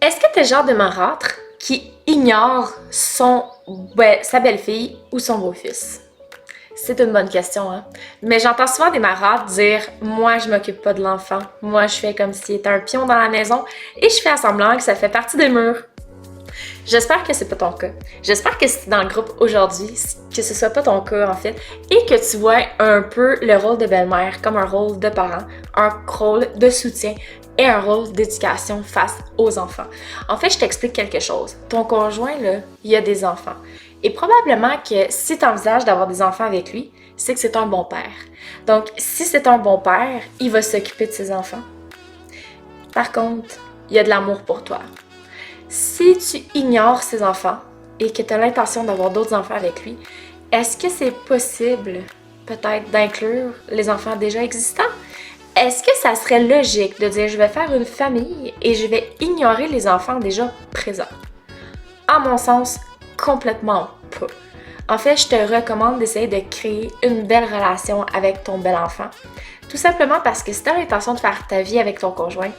Est-ce que t'es le genre de marâtre qui ignore sa belle-fille ou son beau-fils? C'est une bonne question, hein? Mais j'entends souvent des marâtres dire « Moi, je m'occupe pas de l'enfant. Moi, je fais comme s'il était un pion dans la maison et je fais à semblant que ça fait partie des murs. » J'espère que c'est pas ton cas. J'espère que si t'es dans le groupe aujourd'hui, que ce soit pas ton cas en fait, et que tu vois un peu le rôle de belle-mère comme un rôle de parent, un rôle de soutien et un rôle d'éducation face aux enfants. En fait, je t'explique quelque chose. Ton conjoint, là, il a des enfants. Et probablement que si tu envisages d'avoir des enfants avec lui, c'est que c'est un bon père. Donc, si c'est un bon père, il va s'occuper de ses enfants. Par contre, il y a de l'amour pour toi. Si tu ignores ses enfants et que tu as l'intention d'avoir d'autres enfants avec lui, est-ce que c'est possible peut-être d'inclure les enfants déjà existants? Est-ce que ça serait logique de dire je vais faire une famille et je vais ignorer les enfants déjà présents? À mon sens, complètement pas. En fait, je te recommande d'essayer de créer une belle relation avec ton bel enfant. Tout simplement parce que si tu as l'intention de faire ta vie avec ton conjoint,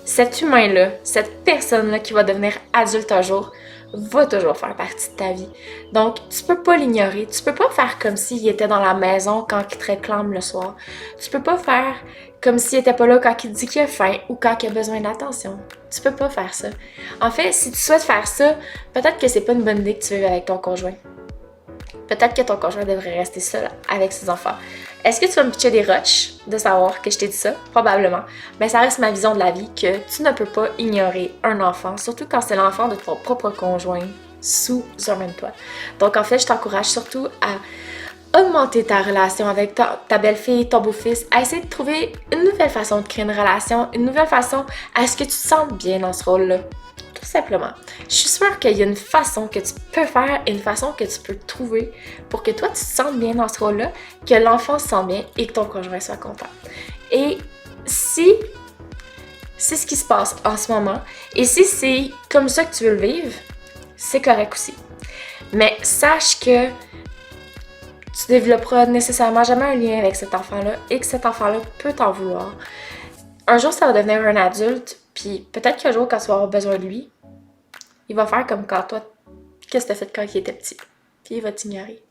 cet humain-là, cette personne-là qui va devenir adulte un jour, va toujours faire partie de ta vie. Donc, tu peux pas l'ignorer. Tu peux pas faire comme s'il était dans la maison quand il te réclame le soir. Tu peux pas faire comme s'il était pas là quand il dit qu'il a faim ou quand il a besoin d'attention. Tu peux pas faire ça. En fait, si tu souhaites faire ça, peut-être que c'est pas une bonne idée que tu vives avec ton conjoint. Peut-être que ton conjoint devrait rester seul avec ses enfants. Est-ce que tu vas me pitcher des roches de savoir que je t'ai dit ça? Probablement. Mais ça reste ma vision de la vie que tu ne peux pas ignorer un enfant, surtout quand c'est l'enfant de ton propre conjoint sous un même toit. Donc en fait, je t'encourage surtout à augmenter ta relation avec ta belle-fille, ton beau-fils, à essayer de trouver une nouvelle façon de créer une relation, une nouvelle façon à ce que tu te sentes bien dans ce rôle-là. Tout simplement. Je suis sûre qu'il y a une façon que tu peux faire, une façon que tu peux trouver pour que toi, tu te sentes bien dans ce rôle-là, que l'enfant se sente bien et que ton conjoint soit content. Et si c'est ce qui se passe en ce moment, et si c'est comme ça que tu veux le vivre, c'est correct aussi. Mais sache que tu développeras nécessairement jamais un lien avec cet enfant-là et que cet enfant-là peut t'en vouloir. Un jour, ça va devenir un adulte, puis peut-être qu'un jour, quand tu vas avoir besoin de lui, il va faire comme quand toi, qu'est-ce que t'as fait quand il était petit, puis il va t'ignorer.